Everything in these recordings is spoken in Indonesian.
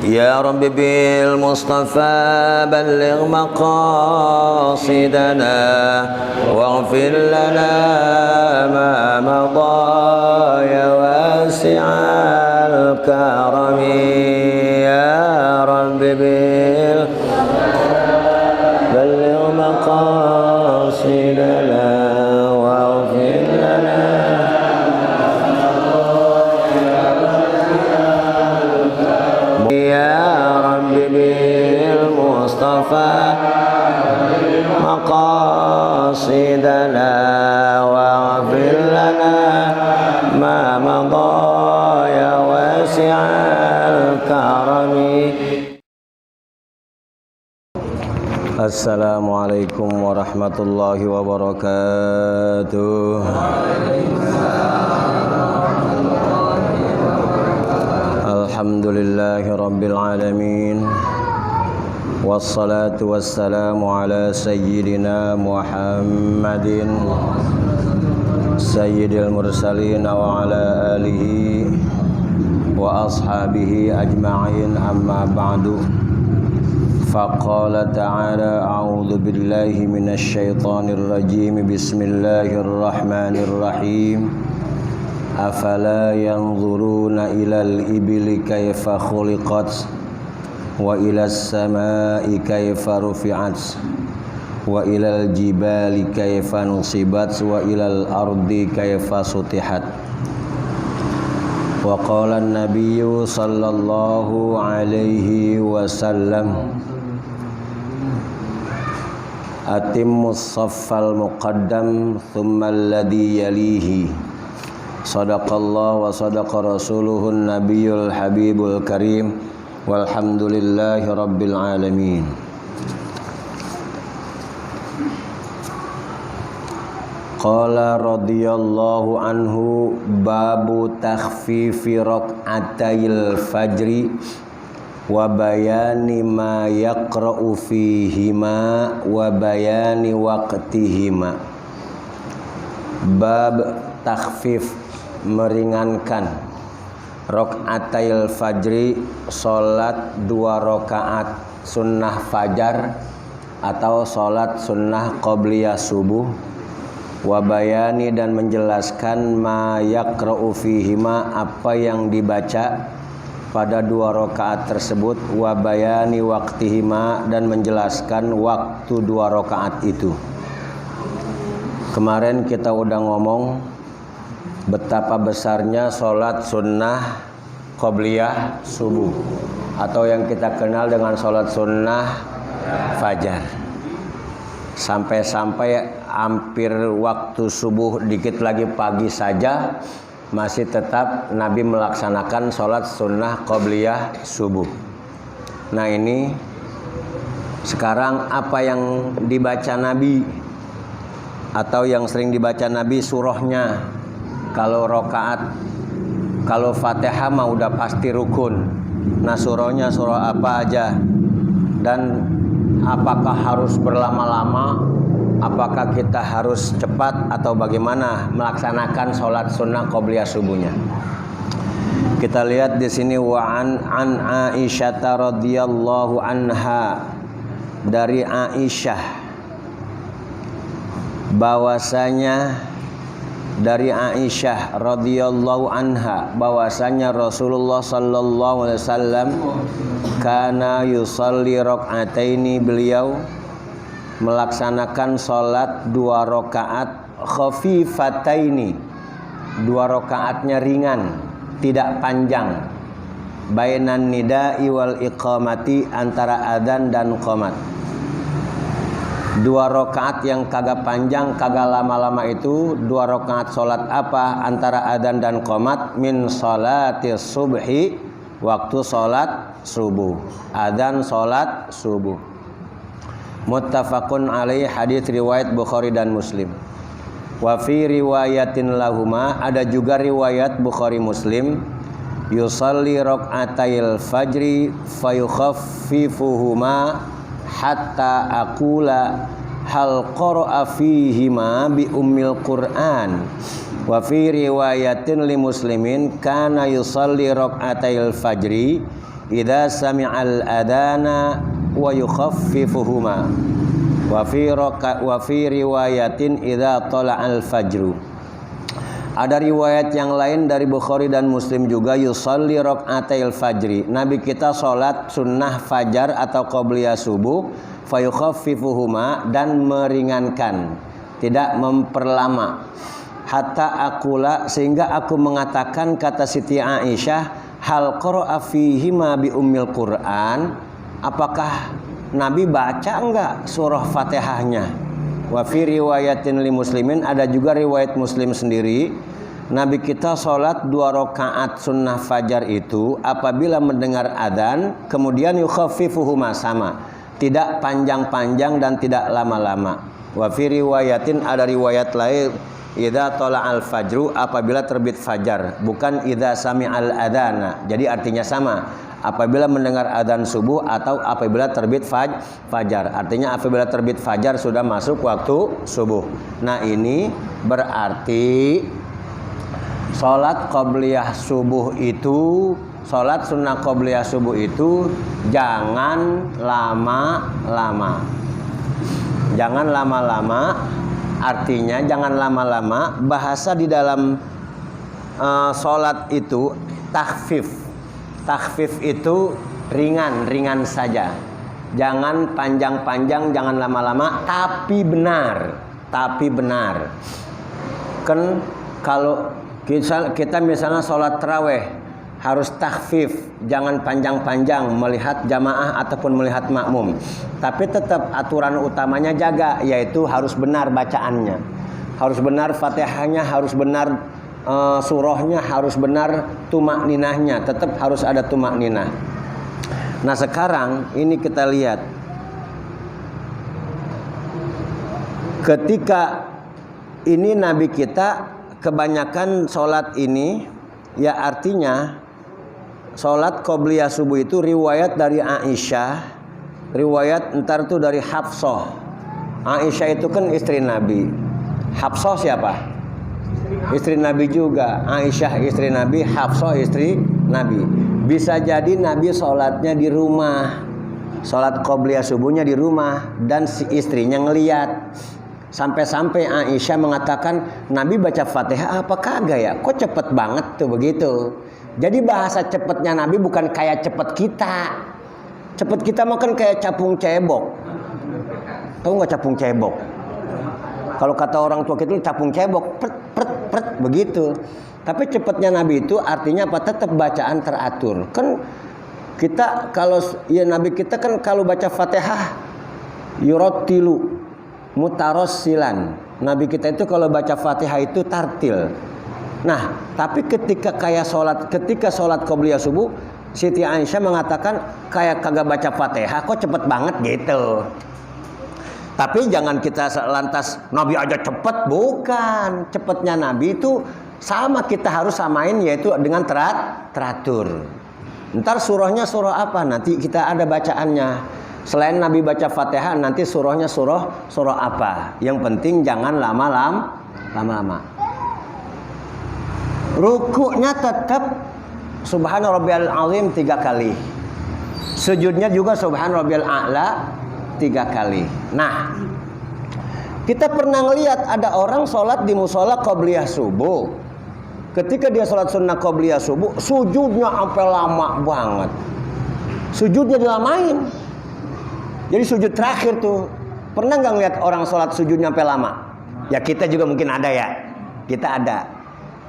يا رب بالمصطفى بلغ مقاصدنا واغفر لنا ما مضى يا واسع الكرم يا رب بلغ مقاصدنا واغفر لنا يا رب بالمصطفى مقاصدنا واغفر لنا ما مضى يا واسع الكرم. Assalamualaikum warahmatullahi wabarakatuh. Alhamdulillahi rabbil alamin. Wassalatu wassalamu ala sayyidina Muhammadin sayyidil mursalin wa ala alihi wa ashabihi ajma'in, amma ba'du. Faqala ta'ala a'udzu billahi minasy syaithanir rajim. Bismillahirrahmanirrahim. Afala yanzuruna ilal ibili kaifa khuliqat wa ilas samai kaifa rufi'at wa ilal jibali kaifa nusibat wa ilal ardi kaifa sutihat. Wa qala an-nabiyyu sallallahu alaihi wasallam atimmus saffal muqaddam thumma alladhi yalihi. Sadaqallah wa sadaqa rasuluhun nabiyul habibul karim. Walhamdulillahi rabbil alamin. Qala radhiyallahu anhu babu takhfifi rak'atayil fajri wa bayani ma yaqra'u fihima wa bayani waqtihima. Bab takhfif, meringankan, rak'atayil fajri, salat 2 rakaat sunnah fajar atau salat sunnah qabliyah subuh, wa bayani, dan menjelaskan ma yaqra'u fihima, apa yang dibaca pada 2 rakaat tersebut, wa bayani waqtihima, dan menjelaskan waktu 2 rakaat itu. Kemarin kita udah ngomong betapa besarnya sholat sunnah qobliyah subuh atau yang kita kenal dengan sholat sunnah fajar. Sampai-sampai hampir waktu subuh, dikit lagi pagi saja, masih tetap Nabi melaksanakan sholat sunnah qobliyah subuh. Nah, ini sekarang apa yang dibaca Nabi atau yang sering dibaca Nabi surahnya. Kalau rokaat, kalau Fatihah mah udah pasti rukun. Nah, surahnya surah apa aja, dan apakah harus berlama-lama, apakah kita harus cepat atau bagaimana melaksanakan sholat sunnah qobliyah subuhnya. Kita lihat di sini, wa an Aisyah radhiyallahu anha, dari Aisyah bahwasanya, dari Aisyah radhiyallahu anha bahwasanya Rasulullah sallallahu alaihi wasallam kana yusalli rak'ataini, beliau melaksanakan salat 2 rakaat khafifataini, 2 rakaatnya ringan, tidak panjang, bainan nida'i wal iqamati, antara adzan dan qomat. 2 rakaat yang kagak panjang, kagak lama-lama itu 2 rakaat salat apa? Antara adzan dan qomat, min salatis subhi, waktu salat subuh, adzan salat subuh. Muttafaqun alaih, hadis riwayat Bukhari dan Muslim. Wa fi riwayatin lahuma, ada juga riwayat Bukhari Muslim, yusalli rak'atayil fajri fayukhaffifuhuma hatta aqula hal qara'a fihima bi ummil Qur'an. Wa fi riwayatin li Muslimin kana yusalli rak'atayil fajri idza sami'al adana wa yukhaffifuhuma wa fi riwayatin idza tala'al fajru. Ada riwayat yang lain dari Bukhari dan Muslim juga, yusalli raka'atil fajri. Nabi kita salat sunnah fajar atau qabliyah subuh, fayukhaffifuhuma, dan meringankan, tidak memperlama. Hatta akula, sehingga aku mengatakan, kata Siti Aisyah, hal qara'a fihima bi ummil Qur'an, apakah Nabi baca enggak surah Fatihahnya? Wa fi riwayatin li muslimin, ada juga riwayat Muslim sendiri, Nabi kita sholat 2 rakaat sunnah fajar itu apabila mendengar adzan, kemudian yukhaffifuhuma, sama, tidak panjang-panjang dan tidak lama-lama. Wa fi riwayatin, ada riwayat lain, idza tala'al fajru, apabila terbit fajar, bukan idza sami'al adzana. Jadi artinya sama, apabila mendengar adzan subuh atau apabila terbit fajar. Artinya apabila terbit fajar sudah masuk waktu subuh. Nah, ini berarti salat qabliyah subuh itu, salat sunnah qabliyah subuh itu jangan lama-lama. Jangan lama-lama, artinya jangan lama-lama. Bahasa di dalam salat itu takhfif. Takhfif itu ringan saja. Jangan panjang-panjang, jangan lama-lama, tapi benar. Kan kalau kita misalnya sholat tarawih harus takhfif, jangan panjang-panjang melihat jamaah ataupun melihat makmum. Tapi tetap aturan utamanya jaga, yaitu harus benar bacaannya. Harus benar Fatihahnya, harus benar surahnya, harus benar tumak ninahnya, tetap harus ada tumak ninah. Nah, sekarang ini kita lihat, ketika ini Nabi kita kebanyakan sholat ini, ya artinya sholat qabliyah subuh itu riwayat dari Aisyah, riwayat entar itu dari Hafsah. Aisyah itu kan istri Nabi. Hafsah siapa? Istri Nabi juga. Aisyah istri Nabi, Hafsah istri Nabi. Bisa jadi Nabi sholatnya di rumah, sholat qabliyah subuhnya di rumah, dan si istrinya ngeliat. Sampai-sampai Aisyah mengatakan, Nabi baca Fatihah apa kagak ya? Kok cepet banget tuh begitu. Jadi bahasa cepetnya Nabi bukan kayak cepet kita. Cepet kita makan kayak capung cebok. Tahu nggak capung cebok? Kalau kata orang tua kita capung cebok, pret begitu. Tapi cepatnya Nabi itu artinya apa? Tetap bacaan teratur. Kan kita kalau ya Nabi kita kan kalau baca Fatihah yurattilu mutarossilan. Nabi kita itu kalau baca Fatihah itu tartil. Nah, tapi ketika sholat qabliyah subuh, Siti Aisyah mengatakan kayak kagak baca Fatihah, kok cepet banget gitu. Tapi jangan kita lantas Nabi aja cepet, bukan. Cepetnya Nabi itu sama, kita harus samain, yaitu dengan teratur. Ntar surahnya surah apa? Nanti kita ada bacaannya. Selain Nabi baca Fatihah, nanti surahnya surah apa? Yang penting jangan lama-lama. Rukuknya tetap Subhana rabbiyal azim 3 kali. Sujudnya juga Subhana rabbiyal a'la 3 kali. Nah, kita pernah ngelihat ada orang sholat di musola qabliyah subuh. Ketika dia sholat sunnah qabliyah subuh, sujudnya sampai lama banget. Sujudnya dilamain. Jadi sujud terakhir tuh, pernah nggak ngeliat orang sholat sujudnya sampai lama? Ya kita juga mungkin ada ya. Kita ada.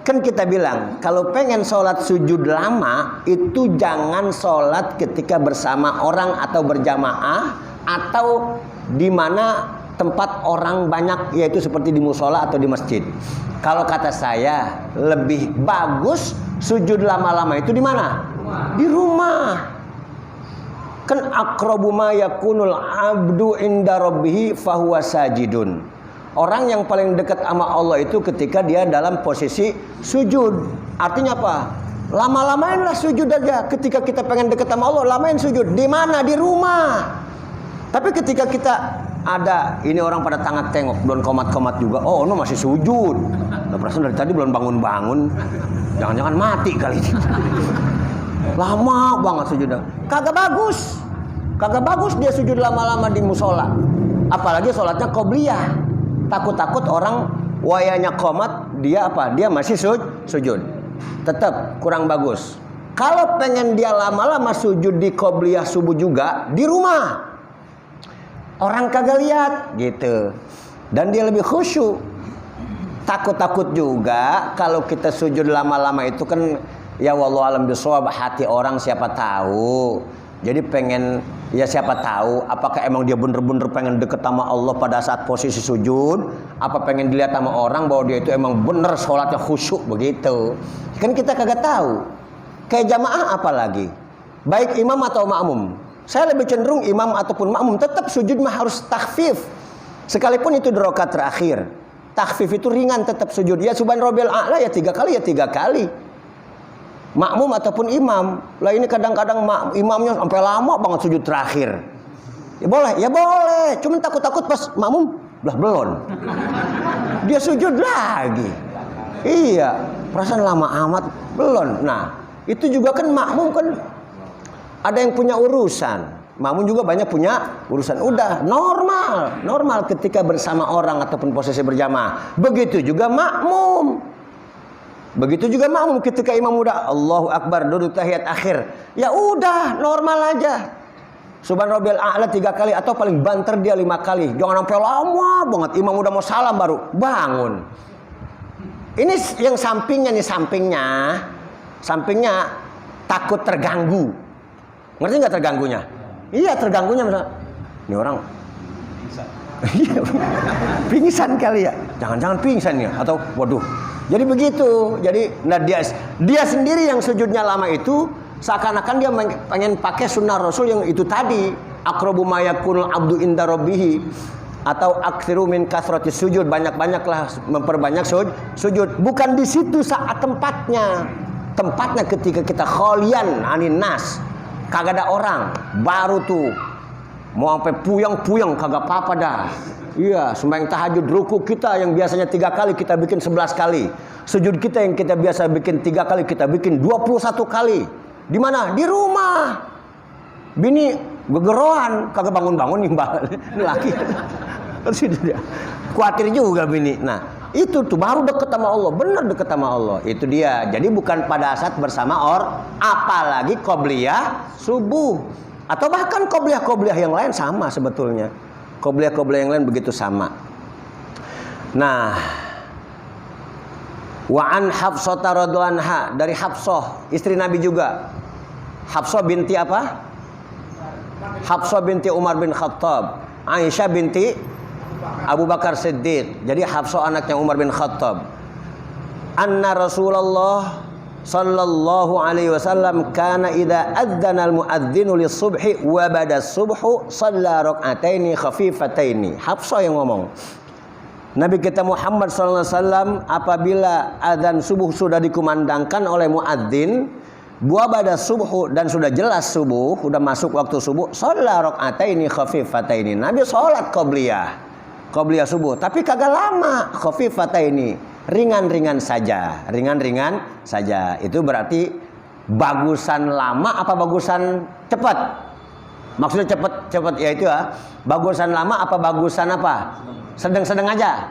Kan kita bilang, kalau pengen sholat sujud lama, itu jangan sholat ketika bersama orang atau berjamaah, atau di mana tempat orang banyak, yaitu seperti di musola atau di masjid. Kalau kata saya, lebih bagus sujud lama-lama itu di mana? Di rumah. Kan aqrabu ma yakunul abdu inda rabbih fahuwa sajidun. Orang yang paling dekat sama Allah itu ketika dia dalam posisi sujud. Artinya apa? Lama-lamainlah sujud aja. Ketika kita pengen dekat sama Allah, lamain sujud. Di mana? Di rumah. Tapi ketika kita ada, ini orang pada tangak tengok, belum komat-komat juga. Oh, no masih sujud. Nah, perasaan dari tadi belum bangun-bangun. Jangan-jangan mati kali ini. Lama banget sujudnya. Kagak bagus. Kagak bagus dia sujud lama-lama di musola. Apalagi sholatnya qobliyah. Takut-takut orang wayanya qomat, dia apa? Dia masih sujud. Tetap kurang bagus. Kalau pengen dia lama-lama sujud di qobliyah subuh juga di rumah. Orang kagak lihat gitu. Dan dia lebih khusyuk. Takut-takut juga kalau kita sujud lama-lama itu kan ya wallahu alam bisawab, hati orang siapa tahu. Jadi pengen ya siapa tahu apakah emang dia bener-bener pengen deket sama Allah pada saat posisi sujud, apa pengen dilihat sama orang bahwa dia itu emang bener sholatnya khusyuk begitu. Kan kita kagak tahu. Kayak jamaah apalagi, baik imam atau makmum. Saya lebih cenderung imam ataupun makmum tetap sujud mah harus takhfif. Sekalipun itu di rakaat terakhir, takhfif itu ringan, tetap sujud. Ya subhan rabbil a'la ya 3 kali ya 3 kali. Makmum ataupun imam. Lah ini kadang-kadang imamnya sampai lama banget sujud terakhir. Ya boleh. Cuman takut-takut pas makmum lah belum. Dia sujud lagi. Iya, perasaan lama amat belum. Nah, itu juga kan makmum kan ada yang punya urusan. Makmum juga banyak punya urusan. Udah normal ketika bersama orang ataupun posisi berjamaah. Begitu juga makmum ketika imam udah Allahu Akbar duduk tahiyat akhir. Ya udah normal aja. Subhan rabbil a'la 3 kali atau paling banter dia 5 kali. Jangan sampai lama banget imam udah mau salam baru bangun. Ini yang sampingnya takut terganggu. Ngerti nggak terganggunya? Iya terganggunya misalnya. Ini orang pingsan kali ya. Jangan-jangan pingsan ya atau waduh. Jadi begitu. Jadi nah dia sendiri yang sujudnya lama itu seakan-akan dia pengen pakai sunnah Rasul yang itu tadi, aqrabu ma yakunul abdu inda rabbih, atau aksiru min kasratis sujud, banyak-banyaklah memperbanyak sujud. Bukan di situ saat tempatnya. Tempatnya ketika kita kholian anin nas, kagak ada orang, baru tuh mau sampai puyeng-puyeng kagak apa-apa dah. Iya, sembahyang tahajud ruku kita yang biasanya 3 kali kita bikin 11 kali. Sujud kita yang kita biasa bikin 3 kali kita bikin 21 kali. Di mana? Di rumah. Bini gegeroan, kagak bangun-bangun nih laki. Khawatir juga bini. Nah, itu tuh baru deket sama Allah, bener deket sama Allah. Itu dia. Jadi bukan pada saat bersama apalagi qobliyah subuh. Atau bahkan qobliyah yang lain sama sebetulnya. Qobliyah yang lain begitu sama. Nah, wa an Hafsah radhiyallahu anha, dari Hafsah, istri Nabi juga. Hafsah binti apa? Hafsah binti Umar bin Khattab, Aisyah binti Abu Bakar Siddiq. Jadi Hafsah anaknya Umar bin Khattab. Anna Rasulullah sallallahu alaihi wasallam kana idza adzana al-muadzinu lis-subhi wa bada as-subhu shalla rak'ataini khafifataini. Hafsah yang ngomong. Nabi kita Muhammad sallallahu alaihi wasallam apabila adzan subuh sudah dikumandangkan oleh muadzin, wa bada subhu dan sudah jelas subuh, sudah masuk waktu subuh, shalla rak'ataini khafifataini. Nabi salat qabliyah subuh, tapi kagak lama, khafifataini. Ringan-ringan saja. Itu berarti bagusan lama apa bagusan cepat? Maksudnya cepat yaitu ya. Bagusan lama apa bagusan apa? Sedang-sedang aja.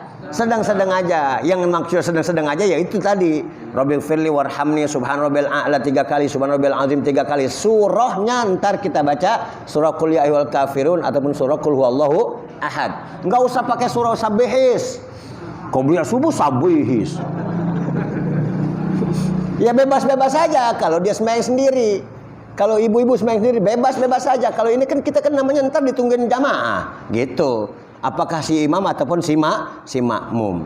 Yang maksud sedang-sedang aja yaitu tadi. Rabbil firli warhamni subhan rabbil a'la 3 kali, subhan rabbil azim 3 kali. Surahnya ntar kita baca surah qul ya ayyuhal kafirun ataupun surah qul huwallahu ahad. Enggak usah pakai surah sabihis. Qobliyah subuh sabihis. Ya bebas-bebas saja kalau dia sembahyang sendiri. Kalau ibu-ibu sembahyang sendiri bebas-bebas saja. Kalau ini kan kita kan namanya ntar ditungguin jamaah gitu. Apakah si imam ataupun si makmum.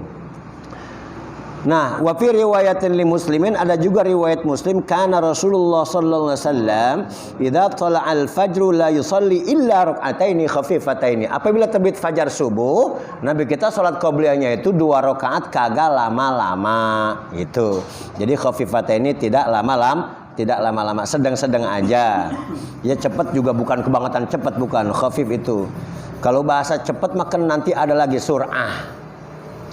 Nah, wa fi riwayatin li muslimin, ada juga riwayat Muslim, kana Rasulullah sallallahu alaihi wasallam idza tala'al fajru la yusalli illa rak'ataini khafifataini. Apabila terbit fajar subuh, Nabi kita salat qabliyahnya itu 2 rakaat kagak lama-lama gitu. Jadi khafifataini tidak lama-lama, sedang-sedang aja. Ya cepat juga bukan kebangetan cepat, bukan. Khafif itu. Kalau bahasa cepat makan nanti ada lagi sur'ah.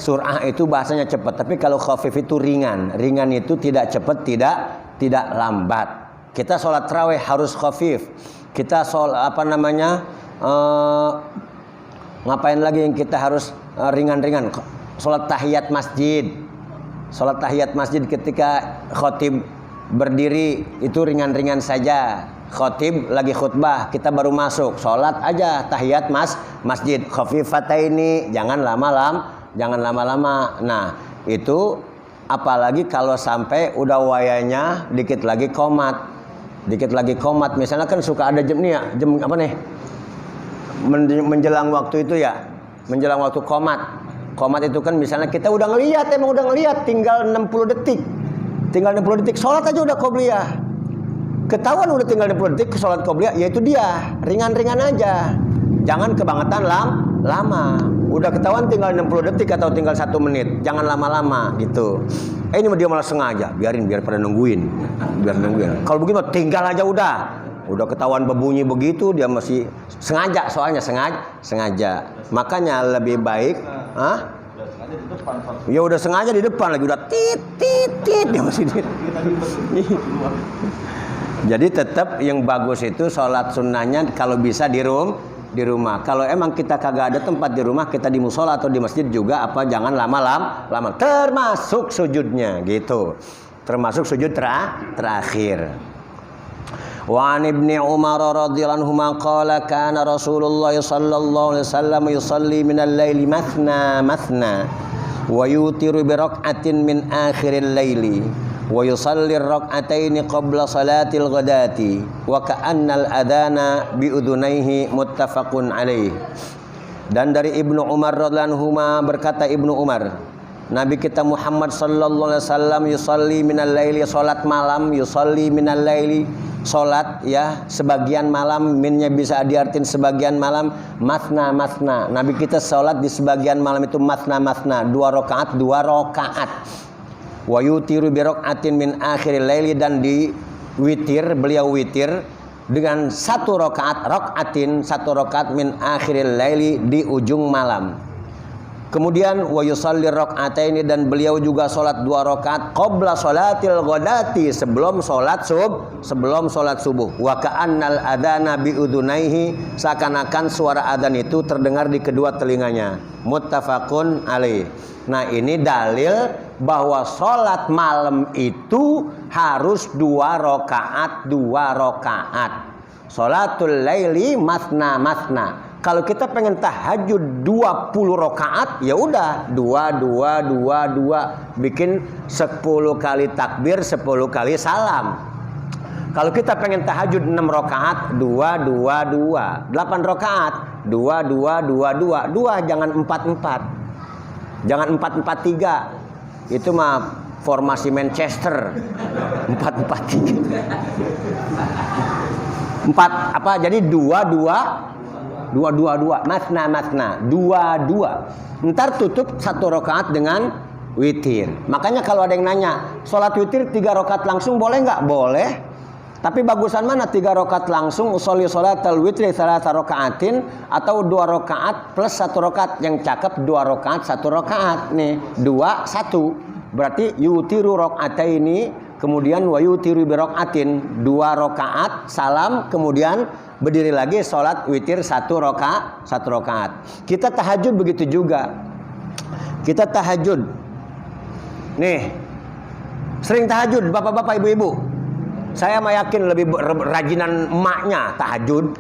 Sur'ah itu bahasanya cepat, tapi kalau khafif itu ringan. Ringan itu tidak cepat, tidak lambat. Kita sholat tarawih harus khafif. Kita ngapain lagi yang kita harus ringan-ringan? Sholat tahiyat masjid. Sholat tahiyat masjid ketika khatib berdiri itu ringan-ringan saja. Khatib lagi khutbah, kita baru masuk, sholat aja tahiyat masjid. Khafifataini, jangan lama-lama. Nah, itu apalagi kalau sampai udah wayanya dikit lagi komat. Misalnya kan suka ada jam apa nih? Menjelang waktu itu ya, menjelang waktu komat. Komat itu kan misalnya kita udah ngelihat tinggal 60 detik. Sholat aja udah qobliyah. Ketahuan udah tinggal 60 detik sholat qobliyah, yaitu dia, ringan-ringan aja. Jangan kebangetan lama. Udah ketahuan tinggal 60 detik atau tinggal 1 menit. Jangan lama-lama gitu. Ini dia malah sengaja, biar pada nungguin. Kalau begini tinggal aja udah. Udah ketahuan berbunyi begitu, dia masih sengaja, soalnya sengaja. Makanya lebih baik, ya udah sengaja di depan lagi, udah tit dia masih di. Jadi tetap yang bagus itu sholat sunnahnya kalau bisa di rumah. Kalau emang kita kagak ada tempat di rumah, kita di musola atau di masjid juga jangan lama. Termasuk sujudnya gitu. Termasuk sujud terakhir. Wa an ibni Umar radhiyallahu anhu qala kana Rasulullah sallallahu alaihi wasallam yusalli min al-laili mathna wa yutiru bi rak'atin min akhiril laili wa yusalli ar-rak'ataini qabla salatil ghadati wa ka'anna al-adhana bi udhunayhi muttafaqun alaih. Dan dari Ibnu Umar radhiyallahu anhu berkata Ibnu Umar, Nabi kita Muhammad sallallahu alaihi wasallam yusalli minal laili, salat malam, yusalli minal laili, salat ya sebagian malam, minnya bisa diartin sebagian malam, mathna. Nabi kita salat di sebagian malam itu mathna, 2 rakaat. Wa yutiru bi raka'atin min akhiril laili, dan beliau witir dengan 1 rakaat min akhiril laili, di ujung malam. Kemudian wa yusalli raka'ataini, dan beliau juga salat 2 rakaat qabla salatil ghadati, sebelum salat subuh. Wa ka'annal adzana bi udhunaihi, seakan-akan suara adzan itu terdengar di kedua telinganya. Muttafaqun alaih. Nah, ini dalil bahwa salat malam itu harus 2 rakaat. Salatul laili mathna. Kalau kita pengen tahajud 20 rakaat, ya udah 2 bikin 10 kali takbir, 10 kali salam. Kalau kita pengen tahajud 6 rakaat, 2 8 rakaat, 2 jangan 4 jangan 4-4-3. Itu mah formasi Manchester. 4-4-3. 4 jadi 2 mathna 2. Ntar tutup 1 rakaat dengan witir. Makanya kalau ada yang nanya, sholat witir 3 rakaat langsung boleh nggak? Boleh. Tapi bagusan mana 3 rakaat langsung, usolli sholatal witri 3 rakaatin, atau 2 rakaat plus 1 rakaat? Yang cakep 2 rakaat 1 rakaat nih, 2-1. Berarti yutiru raka'ataini, kemudian wa yutiru bi raka'atin, 2 rakaat salam, kemudian berdiri lagi sholat witir 1 rakaat. Kita tahajud begitu juga. Kita tahajud. Nih, sering tahajud bapak-bapak, ibu-ibu. Saya mah yakin lebih rajinan emaknya tahajud,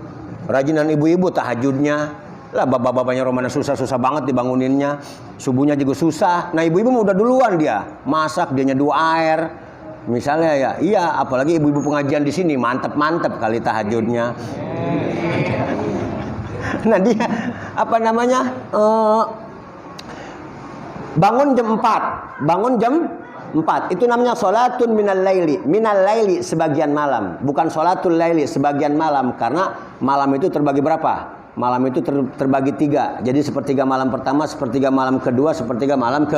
rajinan ibu-ibu tahajudnya. Lah bapak-bapaknya romana susah banget dibanguninnya. Subuhnya juga susah. Nah, ibu-ibu udah duluan dia masak, dia nyeduh air. Misalnya ya, iya, apalagi ibu-ibu pengajian di sini mantep kali tahajudnya. Nah, dia bangun jam 4. Itu namanya sholatun minal laili, sebagian malam. Bukan sholatul laili, sebagian malam. Karena malam itu terbagi berapa? Malam itu terbagi 3. Jadi sepertiga malam pertama, sepertiga malam kedua, sepertiga malam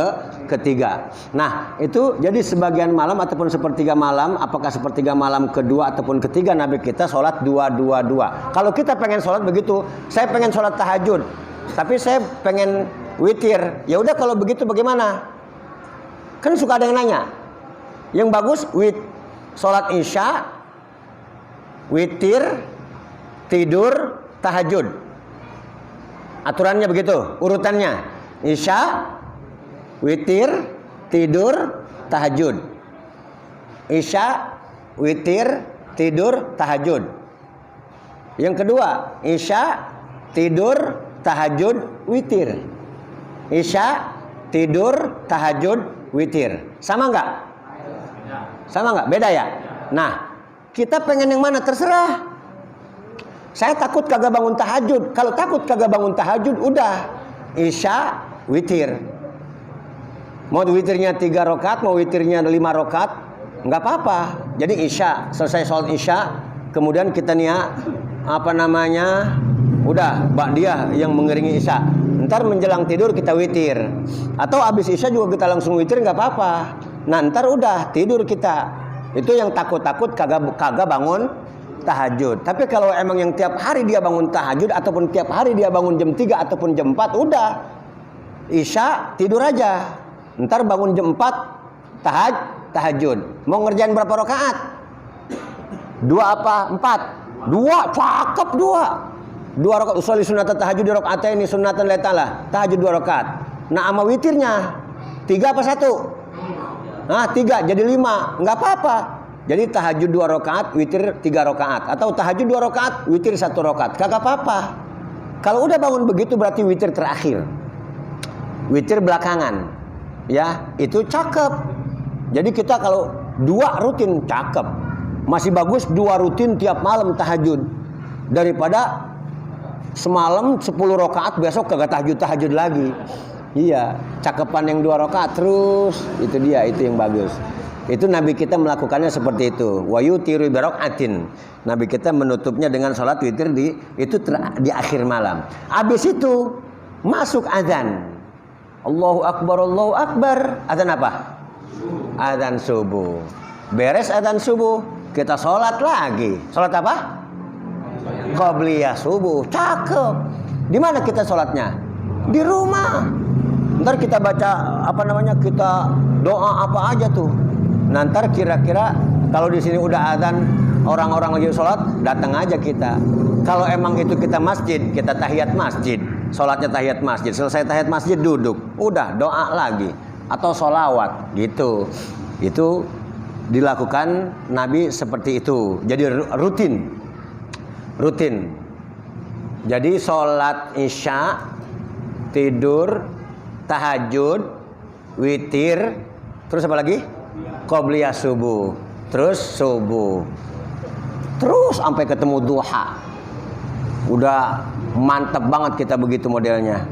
ketiga. Nah, itu jadi sebagian malam ataupun sepertiga malam. Apakah sepertiga malam kedua ataupun ketiga, Nabi kita sholat 2. Kalau kita pengen sholat begitu, saya pengen sholat tahajud, tapi saya pengen witir. Ya udah, kalau begitu bagaimana? Kan suka ada yang nanya. Yang bagus sholat isya witir, tidur, tahajud. Aturannya begitu, urutannya. Isya, witir, tidur, tahajud. Isya, witir, tidur, tahajud. Yang kedua, isya, tidur, tahajud, witir. Isya, tidur, tahajud, witir. Sama nggak? Sama nggak? Beda ya? Nah, kita pengen yang mana? Terserah. Saya takut kagak bangun tahajud. Kalau takut kagak bangun tahajud, udah isya, witir. Mau witirnya 3 rakaat, mau witirnya 5 rakaat, nggak apa-apa. Jadi isya, selesai sholat isya, kemudian kita udah ba'diyah yang mengiringi isya. Ntar menjelang tidur kita witir. Atau habis isya juga kita langsung witir, nggak apa-apa. Nah ntar udah tidur kita. Itu yang takut-takut kagak bangun tahajud. Tapi kalau emang yang tiap hari dia bangun tahajud, ataupun tiap hari dia bangun jam 3 ataupun jam 4, udah isya tidur aja. Ntar bangun jam 4 tahajud. Mau ngerjain berapa rakaat? 2 apa? 4? 2, cakep 2 rakaat. Usolli sunatan tahajud di rakaataini sunatan letalah. Tahajud 2 rakaat. Nah sama witirnya 3 apa 1? Nah 3 jadi 5. Nggak apa-apa. Jadi tahajud 2 rakaat, witir 3 rakaat. Atau tahajud 2 rakaat, witir 1 rakaat. Kagak apa-apa. Kalau udah bangun begitu berarti witir terakhir. Witir belakangan. Ya, itu cakep. Jadi kita kalau 2 rutin cakep. Masih bagus 2 rutin tiap malam tahajud. Daripada semalam 10 rakaat besok kagak tahajud lagi. Iya, cakepan yang 2 rakaat terus. Itu dia, itu yang bagus. Itu Nabi kita melakukannya seperti itu. Wa yutiru bi rakaatin. Nabi kita menutupnya dengan salat witir di akhir malam. Habis itu masuk azan. Allahu akbar, Allahu akbar. Azan apa? Azan subuh. Beres azan subuh, kita salat lagi. Salat apa? Qobliyah subuh. Cakep. Di mana kita salatnya? Di rumah. Ntar kita baca kita doa apa aja tuh. Nanti kira-kira kalau di sini udah azan, orang-orang lagi sholat, datang aja kita. Kalau emang itu kita masjid, kita tahiyat masjid, sholatnya tahiyat masjid. Selesai tahiyat masjid duduk, udah doa lagi atau sholawat gitu. Itu dilakukan Nabi seperti itu. Jadi rutin. Jadi sholat isya, tidur, tahajud, witir, terus apa lagi? Qobliyah subuh, terus subuh, terus sampai ketemu duha. Udah mantep banget kita begitu modelnya.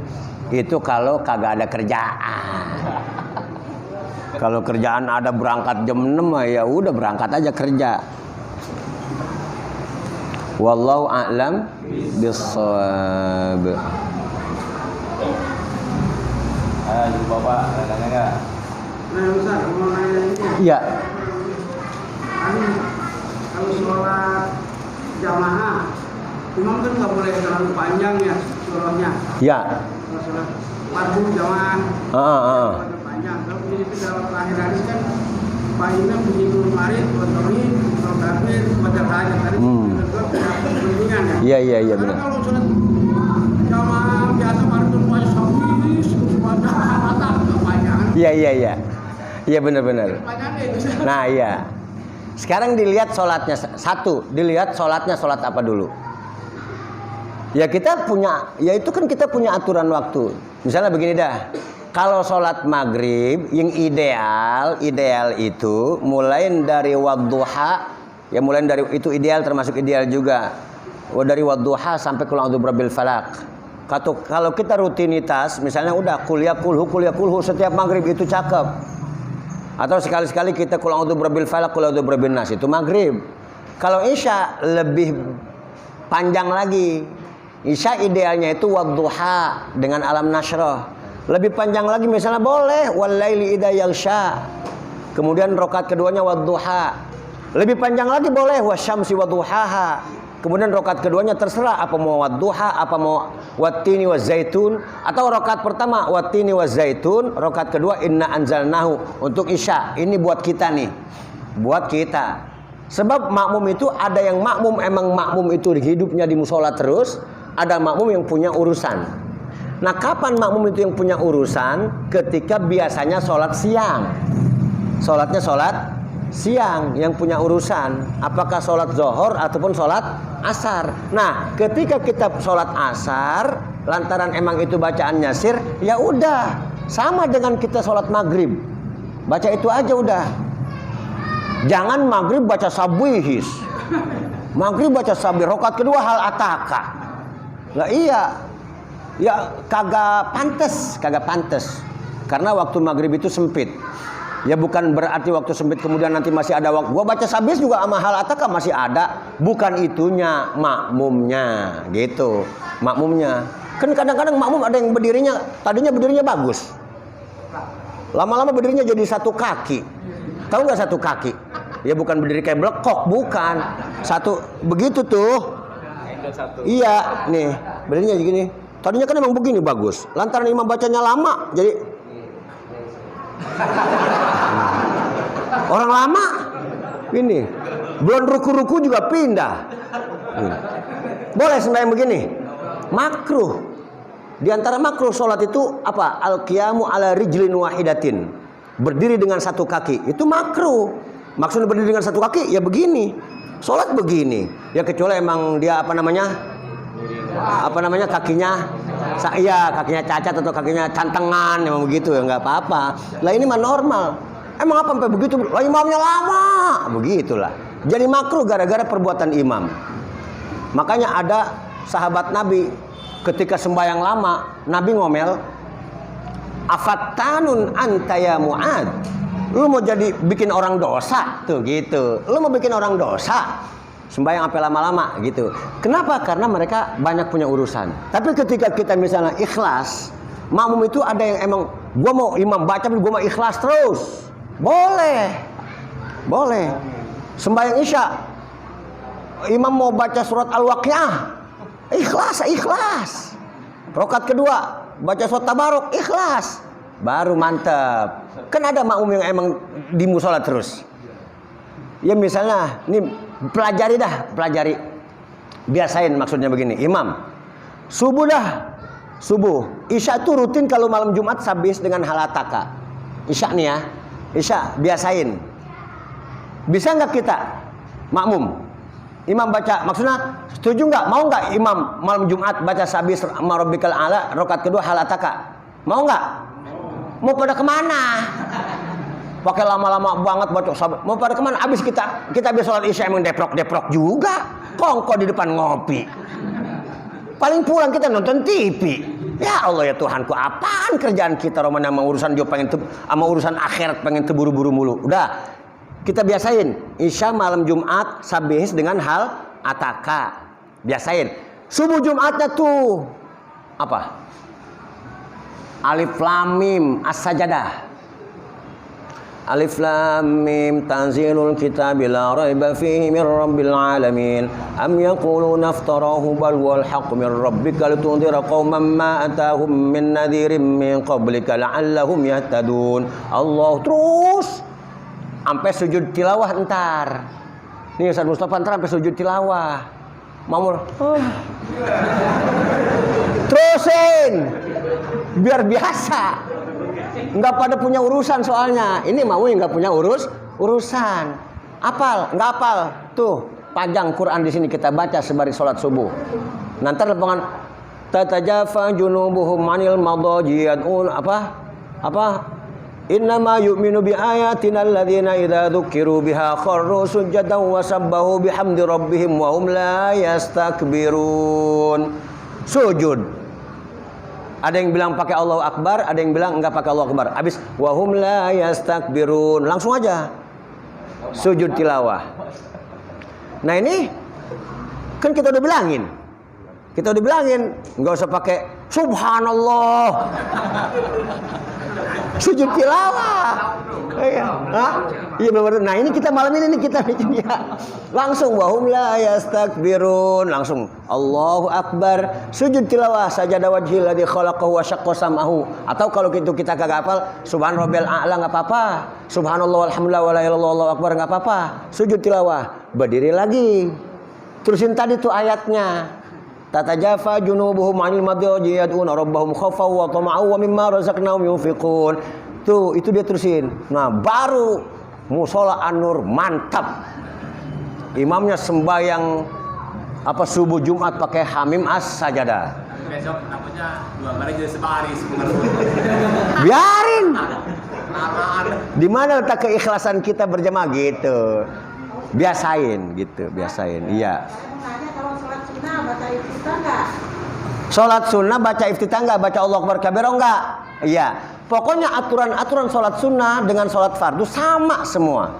Itu kalau kagak ada kerjaan. Kalau kerjaan ada berangkat jam 6 ya udah berangkat aja kerja. Wallahu a'lam bishawab. Ayo Bapak, nanya enggak? Nah, Ustaz, mau nanya ini. Iya. Kalau sholat jamaah, imam kan nggak boleh terlalu panjang ya surahnya. Iya. Kalau sholat fardu jamaah, terlalu panjang. Kalau ini dalam akhir hadis kan Pak Imam begitu marid, kotorin, kafir, wajar hajat tadi itu kepentingan ya. Iya benar. Kalau sholat jamaah biasa fardu wajib sahih, sudah mata panjang. Iya. Iya benar. Nah iya. Sekarang dilihat sholatnya dilihat sholatnya sholat apa dulu. Ya kita punya, ya itu kan kita punya aturan waktu. Misalnya begini dah. Kalau sholat maghrib yang ideal itu mulai dari wadduha, ya mulai dari itu ideal termasuk ideal juga. Dari wadduha sampai qul a'udzu birabbil falaq. Kalau kita rutinitas, misalnya udah kuliah kulhu setiap maghrib itu cakep. Atau sekali-sekali kita qul a'udzu birabbil falaq, qul a'udzu birabbin nas itu maghrib. Kalau isya lebih panjang lagi. Isya idealnya itu wadduha dengan alam nasyrah. Lebih panjang lagi misalnya boleh walaili idza yaghsha. Kemudian rakaat keduanya wadduha. Lebih panjang lagi boleh wasyamsi wadduhaha. Kemudian rakaat keduanya terserah apa mau wadduha, apa mau wattini wazaitun, atau rakaat pertama wattini wazaitun, rakaat kedua inna anzalnahu untuk isya. Ini buat kita nih. Buat kita. Sebab makmum itu ada yang makmum emang makmum itu hidupnya di musola terus, ada makmum yang punya urusan. Nah, kapan makmum itu yang punya urusan? Ketika biasanya sholat siang. Sholatnya sholat siang yang punya urusan. Apakah sholat zuhur ataupun sholat asar. Nah, ketika kita sholat asar, lantaran emang itu bacaannya sir, ya udah. Sama dengan kita sholat maghrib. Baca itu aja udah. Jangan maghrib baca sabihis. Maghrib baca sabih. Rakaat kedua hal ataka. Lah iya. Ya kagak pantas. Karena waktu maghrib itu sempit. Ya bukan berarti waktu sempit kemudian nanti masih ada waktu. Gua baca sabihis juga sama hal ataka masih ada. Bukan itunya, makmumnya. Gitu. Makmumnya. Kan kadang-kadang makmum ada yang berdirinya, tadinya berdirinya bagus. Lama-lama berdirinya jadi satu kaki. Tahu nggak satu kaki? Ya bukan berdiri kayak blekok, bukan. Satu begitu tuh. Iya, nih berdirinya gini. Tadinya kan emang begini bagus. Lantaran imam bacanya lama, jadi orang lama ini belum ruku-ruku juga pindah. Boleh sembahyang begini? Makruh. Di antara makruh sholat itu apa? Al-qiyamu ala rijlin wahidatin. Berdiri dengan satu kaki. Itu makruh. Maksudnya berdiri dengan satu kaki ya begini. Sholat begini. Ya kecuali emang dia kakinya kakinya cacat atau kakinya cantengan emang begitu ya nggak apa-apa. Lah ini mah normal. Emang apa sampai begitu? Lah imamnya lama. Begitulah. Jadi makruh gara-gara perbuatan imam. Makanya ada sahabat Nabi ketika sembahyang lama, Nabi ngomel, afattanun anta ya Mu'ad. Lu mau jadi bikin orang dosa tuh gitu. Lu mau bikin orang dosa sembahyang sampai lama-lama gitu. Kenapa? Karena mereka banyak punya urusan. Tapi ketika kita misalnya ikhlas, makmum itu ada yang emang gua mau imam baca gua mau ikhlas terus. Boleh. Sembahyang Isya, imam mau baca surat Al-Waqiah, ikhlas. Rakaat kedua baca surat Tabarok, ikhlas. Baru mantap. Kan ada makmum yang emang di musola terus. Ya misalnya, nih pelajari. Biasain maksudnya begini, imam. Subuh. Isya itu rutin kalau malam Jumat sabis dengan halataka. Isya nih ya. Isya biasain. Bisa nggak kita makmum? Imam baca, maksudnya setuju nggak? Mau nggak imam malam Jumat baca sabis marobikal ala rakaat kedua halataka? Mau nggak? Mau pada kemana? Pakai lama-lama banget baca sabis. Mau pada kemana? Abis kita habis sholat isya emang deprok juga. Kongko di depan ngopi. Paling pulang kita nonton TV. Ya Allah ya Tuhanku, apaan kerjaan kita Roman sama urusan dia sama urusan akhirat pengen terburu-buru mulu. Udah. Kita biasain Isya malam Jumat sabihis dengan hal ataka. Biasain. Subuh Jumatnya tuh apa? Alif Lam Mim As-Sajadah. Alif Lam Mim tanzilul kitabi la raiba fihi min rabbil alamin. Am yaquluna iftarahu bal wal haqqu min rabbika litundhira qauman ma atahum min nadhirin min qablika la'allahum yahtadun. Allah terus sampai sujud tilawah entar. Nih Ustaz Mustafa entar sampai sujud tilawah. Mamur. Terusin. Biar biasa. Enggak pada punya urusan soalnya. Ini mau enggak punya urusan. Apal, enggak apal. Tuh, panjang Quran di sini kita baca sembari salat subuh. Nanti lepongan tatajafa junubuhum anil madaji'un apa? Innama yu'minu bi ayatina alladziina idza dzukiru biha kharru sujadan wa sabbahu bihamdi rabbihim wa hum la yastakbirun. Sujud. Ada yang bilang pakai Allahu Akbar, ada yang bilang enggak pakai Allahu Akbar. Habis wa hum la yastakbirun. Langsung aja. Sujud tilawah. Nah ini kan kita udah bilangin. Enggak usah pakai subhanallah. Sujud tilawah. Iya benar. Nah ini kita malam ini kita ya. Langsung wahum la yastakbirun. Langsung Allahu Akbar. Sujud tilawah sajadah wajhil ladzi khalaqahu wa syaqqa sam'ahu. Atau kalau gitu kita kagak hafal subhan rabbil a'la enggak apa-apa. Subhanallah walhamdulillah wala ilaha illallah Allahu akbar enggak apa-apa. Sujud tilawah. berdiri lagi. Terusin tadi tuh ayatnya. Tatajafa junubuhum 'anil madyaji yad'una rabbahum khaufan wa tama'an wa mimma razaqnahum yunfiqun. Tuh, itu dia terusin. Nah, baru musola An-Nur mantap. Imamnya sembahyang subuh Jumat pakai Hamim As-Sajadah. Besok takutnya 2 kali jadi sebaris. Biarin. Di mana letak keikhlasan kita berjamaah gitu. Biasain gitu, biasain. Iya. Kalau sholat sunnah baca iftitah enggak? Sholat sunnah baca iftitah enggak? Baca Allahu Akbar kabir enggak? Iya. Pokoknya aturan-aturan sholat sunnah dengan sholat fardu sama semua.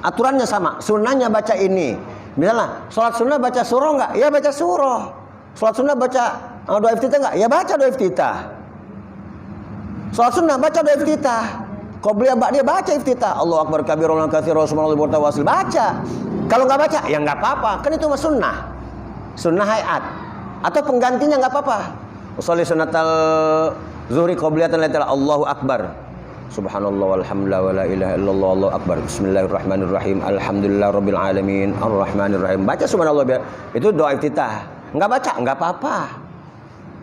Aturannya sama. Sunnahnya baca ini. Misalnya sholat sunnah baca surah enggak? Ya baca surah. Sholat sunnah baca doa iftitah enggak? Ya baca doa iftitah. Sholat sunnah baca doa iftitah. Qobliyah ba'diyah baca iftitah. Allahu Akbar kabiran katsiran subhanallah wa tawasil baca. Kalau enggak baca ya enggak apa-apa. Kan itu mah sunnah. Sunnah hayat. Atau penggantinya enggak apa-apa. Sholli sunnatal zuhri qobliyatan lillahi Allahu Akbar. Subhanallah walhamdulillah wala ilaha illallah Allahu Akbar. Bismillahirrahmanirrahim. Alhamdulillahirabbil alamin arrahmanirrahim. Baca subhanallah itu doa iftitah. Enggak baca enggak apa-apa.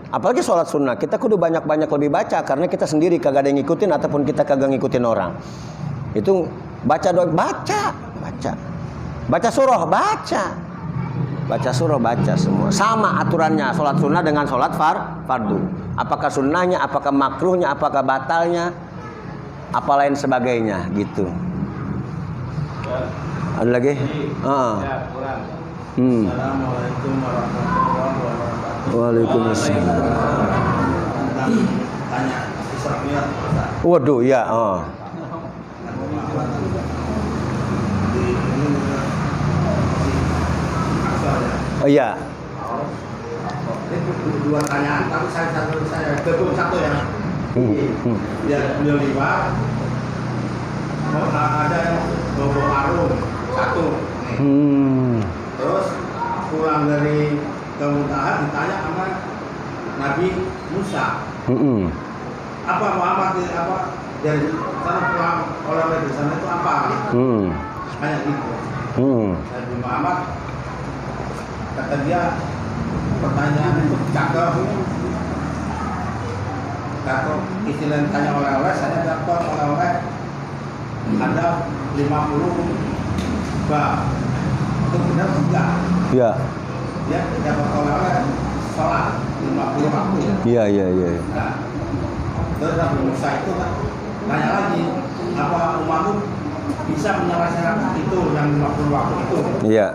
Apalagi sholat sunnah, kita kudu banyak-banyak lebih baca karena kita sendiri kagak ada yang ngikutin ataupun kita kagak ngikutin orang. Itu baca doa, baca surah, baca surah, baca semua. Sama aturannya sholat sunnah dengan sholat fardu. Apakah sunnahnya, apakah makruhnya, apakah batalnya, apa lain sebagainya gitu. Ada lagi? Ya, kurang. Assalamualaikum warahmatullahi wabarakatuh. Waalaikumsalam. Tanya Isra Mi'raj. Waduh, ya. Oh iya. Itu dua pertanyaan, tapi saya gabung satu ya. Ya, beliau liwat. Ada yang bawa arung satu. Terus pulang dari Kemuntahan ditanya sama Nabi Musa. Apa Muhammad dari sana pulang oleh dari sana itu apa? Kayak gitu. Nabi Muhammad kata dia pertanyaan itu cakep. Kalau istilah tanya oleh-oleh saya dapat oleh-oleh ada 50 bab. Itu benar enggak? Iya. Dia dapat oleh-oleh sholat 50 waktu. Iya. Nah, terus Nabi Musa itu tanya lagi, apa umatmu bisa menyelesaikan itu yang 50 waktu itu? Iya.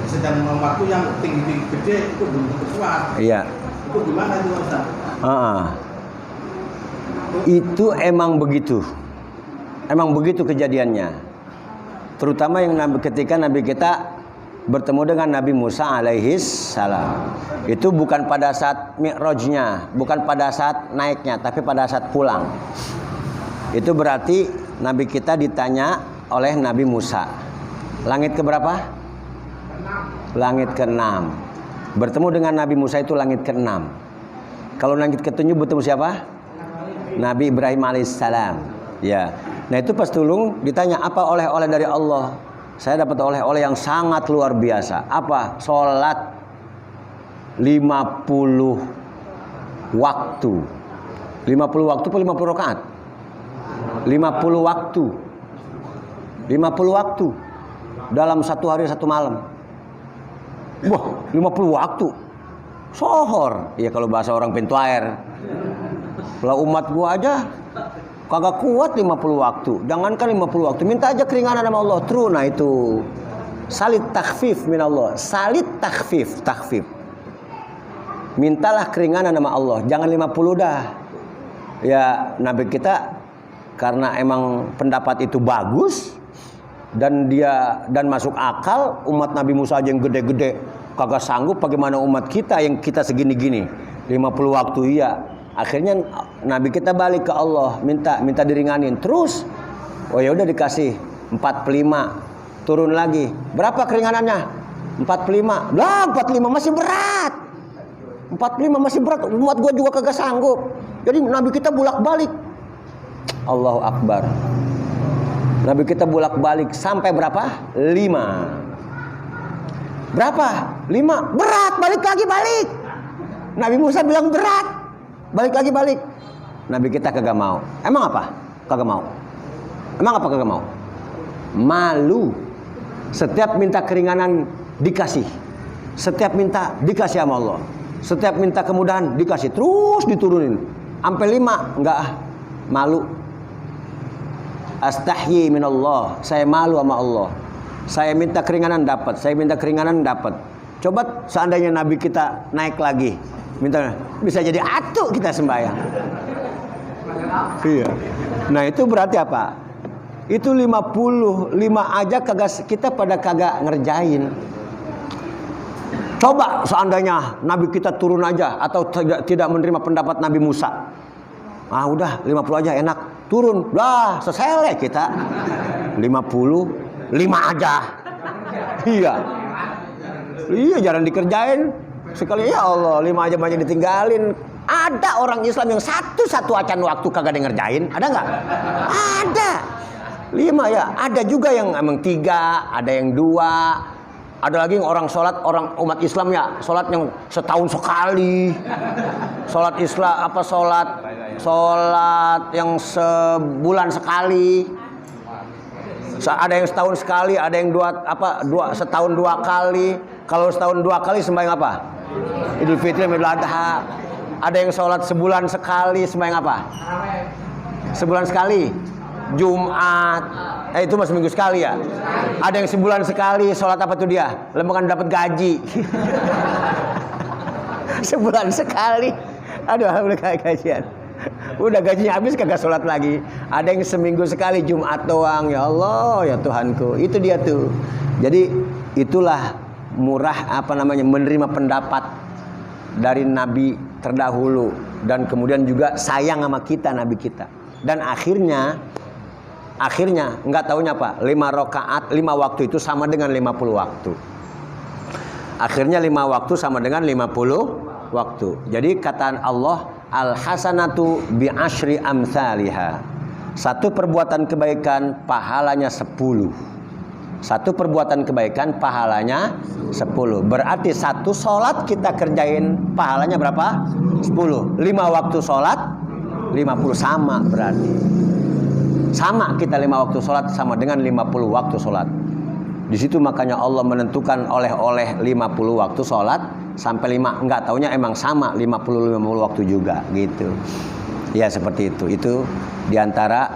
Sedang waktu yang tinggi-tinggi gede itu belum tentu kuat. Iya. Itu gimana itu Ustaz? Itu emang begitu. Emang begitu kejadiannya. Terutama yang ketika Nabi kita bertemu dengan Nabi Musa alaihis salam. Itu bukan pada saat mi'rajnya, bukan pada saat naiknya, tapi pada saat pulang. Itu berarti Nabi kita ditanya oleh Nabi Musa. Langit keberapa? Langit ke-6. Bertemu dengan Nabi Musa itu langit ke-6. Kalau langit ke-7 bertemu siapa? Nabi Ibrahim alaihissalam. Ya. Nah itu pas tulung ditanya apa oleh-oleh dari Allah. Saya dapat oleh-oleh yang sangat luar biasa. Apa? Sholat 50 waktu. 50 waktu atau 50 rakaat? 50 waktu. 50 waktu. Dalam satu hari satu malam. Wah, 50 waktu. Sohor. Ya kalau bahasa orang pintu air. Kalau umat gua aja kagak kuat 50 waktu. Jangankan 50 waktu, minta aja keringanan sama Allah. True, nah itu. Salit takhfif minallah. Salit takhfif. Mintalah keringanan sama Allah. Jangan 50 dah. Ya, Nabi kita karena emang pendapat itu bagus dan masuk akal, umat Nabi Musa aja yang gede-gede kagak sanggup, bagaimana umat kita yang kita segini-gini 50 waktu iya. Akhirnya Nabi kita balik ke Allah, minta diringanin terus. Oh ya udah dikasih 45, turun lagi. Berapa keringanannya? 45. Lah 45 masih berat. 45 masih berat. Umat gua juga kagak sanggup. Jadi Nabi kita bolak-balik. Allahu Akbar. Nabi kita bolak-balik sampai berapa? 5. Berapa? 5. Berat, balik lagi balik. Nabi Musa bilang berat, balik lagi balik. Nabi kita kagak mau. Emang apa? Kagak mau. Emang apa kagak mau? Malu. Setiap minta keringanan dikasih. Setiap minta dikasih sama Allah. Setiap minta kemudahan dikasih, terus diturunin. Sampai 5, enggak ah, malu. Astahyi minallah, saya malu sama Allah. Saya minta keringanan dapat, saya minta keringanan dapat. Coba seandainya Nabi kita naik lagi, minta, bisa jadi atuk kita sembahyang. Iya. Nah itu berarti apa? Itu 55 aja kagak, kita pada kagak ngerjain. Coba seandainya Nabi kita turun aja atau tidak menerima pendapat Nabi Musa. Ah udah 50 aja enak, turun. Lah sesele kita. 55 aja. Iya. Iya jarang dikerjain. Sekali ya Allah 5 aja banyak ditinggalin. Ada orang Islam yang satu acan waktu kagak ngerjain, ada nggak? Ada. 5 ya. Ada juga yang emang 3, ada yang 2. Ada lagi yang orang sholat, orang umat Islam ya, sholat yang setahun sekali. Sholat Islam apa sholat yang sebulan sekali. Ada yang setahun sekali, ada yang setahun 2 kali. Kalau setahun 2 kali sembahyang apa? Idul Fitri, Idul Adha. Ada yang sholat sebulan sekali, sembahyang apa? Sebulan sekali. Jumat, itu masih minggu sekali ya. Ada yang sebulan sekali, sholat apa tuh dia? Lembaran dapat gaji. Sebulan sekali. Aduh, alhamdulillah gajian. Udah gajinya habis kagak sholat lagi. Ada yang seminggu sekali, Jumat doang. Ya Allah, ya Tuhanku. Itu dia tuh. Jadi itulah murah menerima pendapat dari Nabi terdahulu dan kemudian juga sayang sama kita, Nabi kita. Dan akhirnya nggak taunya apa, 5 rakaat 5 waktu itu sama dengan 50 waktu. Akhirnya 5 waktu sama dengan 50 waktu. Jadi kata Allah, al hasanatu bi asyri amsalihha. Satu perbuatan kebaikan pahalanya 10. Satu perbuatan kebaikan pahalanya 10. Berarti satu sholat kita kerjain pahalanya berapa? 10. 5 waktu sholat 50 sama berarti. Sama kita 5 waktu sholat sama dengan 50 waktu sholat. Di situ makanya Allah menentukan oleh-oleh 50 waktu sholat sampai 5. Enggak taunya emang sama 50 waktu juga gitu. Ya seperti itu. Itu diantara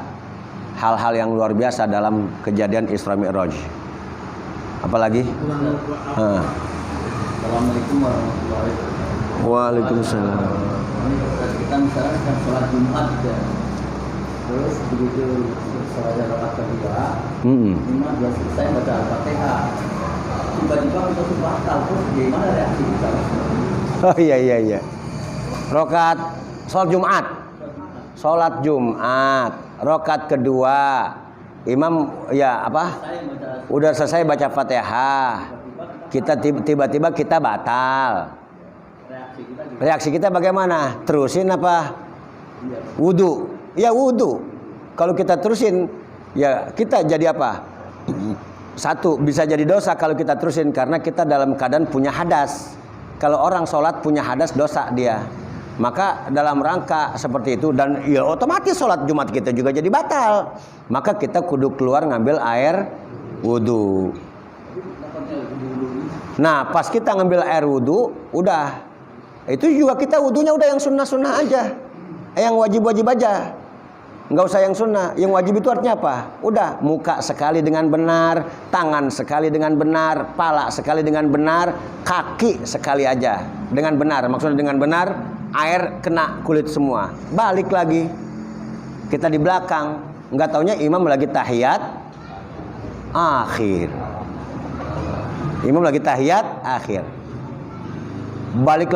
hal-hal yang luar biasa dalam kejadian Isra Mi'raj. Apalagi? Assalamualaikum warahmatullahi wabarakatuh. Waalaikumsalam. Kita misalnya kan sholat Jumat ya. Terus begitu sholat rakaat kedua, imam sudah selesai baca Al-Fatihah. Tiba-tiba kita tuh batal, terus gimana reaksi kita? Oh iya. Rakaat sholat Jumat, rakaat kedua, imam ya apa? Udah selesai baca Fatihah. Kita tiba-tiba kita batal. Reaksi kita bagaimana? Terusin apa? Wudu. Ya wudu. Kalau kita terusin, ya kita jadi apa? Satu, bisa jadi dosa kalau kita terusin karena kita dalam keadaan punya hadas. Kalau orang sholat punya hadas, dosa dia. Maka dalam rangka seperti itu dan ya otomatis sholat Jumat kita juga jadi batal. Maka kita kudu keluar ngambil air wudu. Nah pas kita ngambil air wudu, udah itu juga kita wudunya udah yang sunnah-sunnah aja, yang wajib-wajib aja. Nggak usah yang sunnah. Yang wajib itu artinya apa? Udah muka sekali dengan benar, tangan sekali dengan benar, pala sekali dengan benar, kaki sekali aja dengan benar. Maksudnya dengan benar, air kena kulit semua. Balik lagi. Kita di belakang. Nggak taunya imam lagi tahiyat akhir. Imam lagi tahiyat akhir. Balik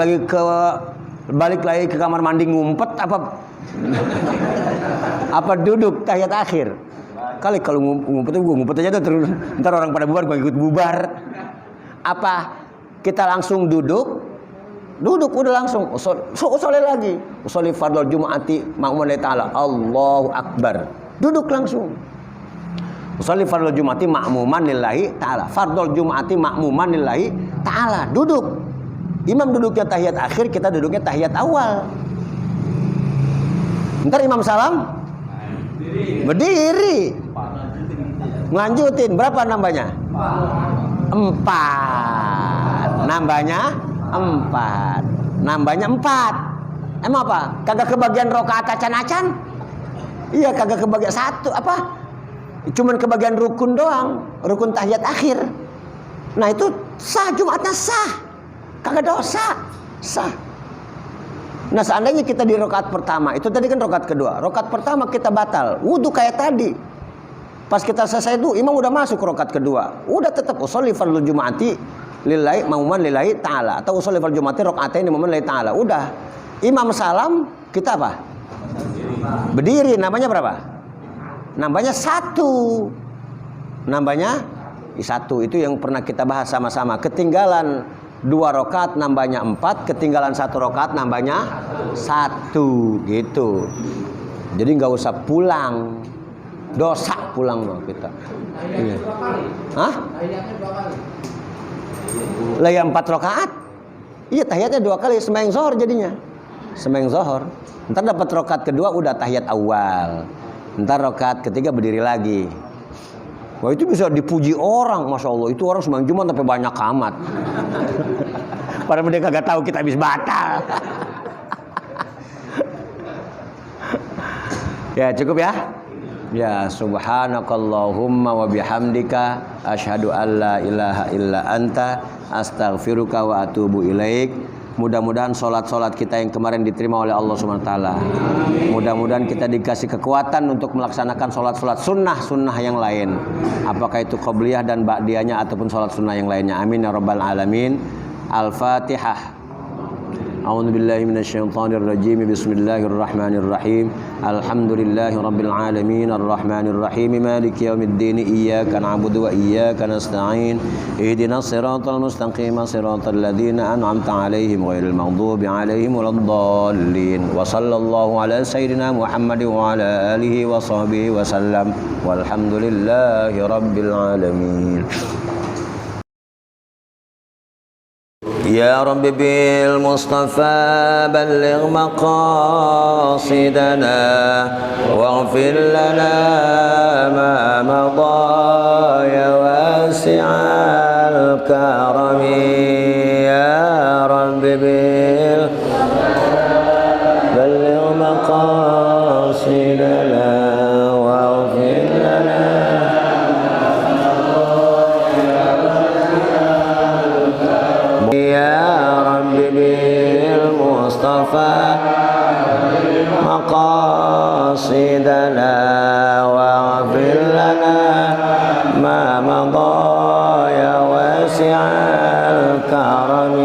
lagi ke kamar mandi ngumpet apa duduk tahiyat akhir. Kali kalau ngumpet gue ngumpet aja tuh terus, ntar orang pada bubar gue ikut bubar. Apa kita langsung duduk udah langsung usolli lagi. Usolli fardhul jumu'ati ma'muman ta'ala Allahu akbar. Duduk langsung. Usolli fardul Jum'ati ma'muman lillahi ta'ala. Fardul Jum'ati ma'muman lillahi ta'ala. Duduk. Imam duduknya tahiyat akhir, kita duduknya tahiyat awal. Ntar imam salam berdiri. Ngelanjutin. Berapa nambahnya? 4. Nambahnya 4. Emang apa? Kagak kebagian rokaat acan-acan? Iya, kagak kebagian satu apa? Cuman kebagian rukun doang, rukun tahiyat akhir. Nah itu sah, Jumatnya sah, kagak dosa, sah. Nah seandainya kita di rokaat pertama, itu tadi kan rokaat kedua, rokaat pertama kita batal, wudhu kayak tadi. Pas kita selesai itu, imam udah masuk ke rokaat kedua, udah tetap usolli fardul Jum'ati lillahi ma'muman lillahi ta'ala, atau usolli fardul Jum'ati rokaatain ma'muman lillahi ta'ala. Udah, imam salam, kita apa? Berdiri. Namanya berapa? Nambahnya 1. Nambahnya 1. Itu yang pernah kita bahas sama-sama. Ketinggalan 2 rakaat nambahnya 4, ketinggalan 1 rakaat nambahnya 1 gitu. Jadi nggak usah pulang. Dosa pulang loh kita. Iya. Hah? Lah ya 4 rakaat. Iya, tahiyatnya 2 kali, sembahyang zuhur jadinya. Sembahyang zuhur. Ntar dapat rakaat kedua udah tahiyat awal. Ntar rakaat ketiga berdiri lagi. Wah itu bisa dipuji orang, Masya Allah. Itu orang sembahyang Jumat sampai banyak amat. Padahal dia kagak tahu kita habis batal. Ya cukup ya. Ya subhanakallahumma wa bihamdika asyhadu an la ilaha illa anta astaghfiruka wa atubu ilaik. Mudah-mudahan sholat-sholat kita yang kemarin diterima oleh Allah Subhanahu wa taala. Mudah-mudahan kita dikasih kekuatan untuk melaksanakan sholat-sholat sunnah yang lain. Apakah itu qobliyah dan ba'diyahnya ataupun sholat sunnah yang lainnya. Amin ya rabbal alamin. Al-Fatihah. A'udzu billahi minasyaitonir rajim. Bismillahirrahmanirrahim. Alhamdulillahi rabbil alamin arrahmanir rahim maliki yaumiddin iyyaka na'budu wa iyyaka nasta'in ihdinas siratal mustaqim siratal ladzina an'amta 'alaihim ghairil maghdubi 'alaihim waladdallin. Wa sallallahu ala sayyidina Muhammad wa ala alihi wa sahbihi wa sallam. Walhamdulillahi rabbil alamin. يا رب بالمصطفى بلغ مقاصدنا واغفر لنا ما مضى يا واسع الكرم يا رب بلغ مقاصدنا واغفر لنا بالمصطفى مقاصدنا واغفر لنا ما مضى يا واسع الكرم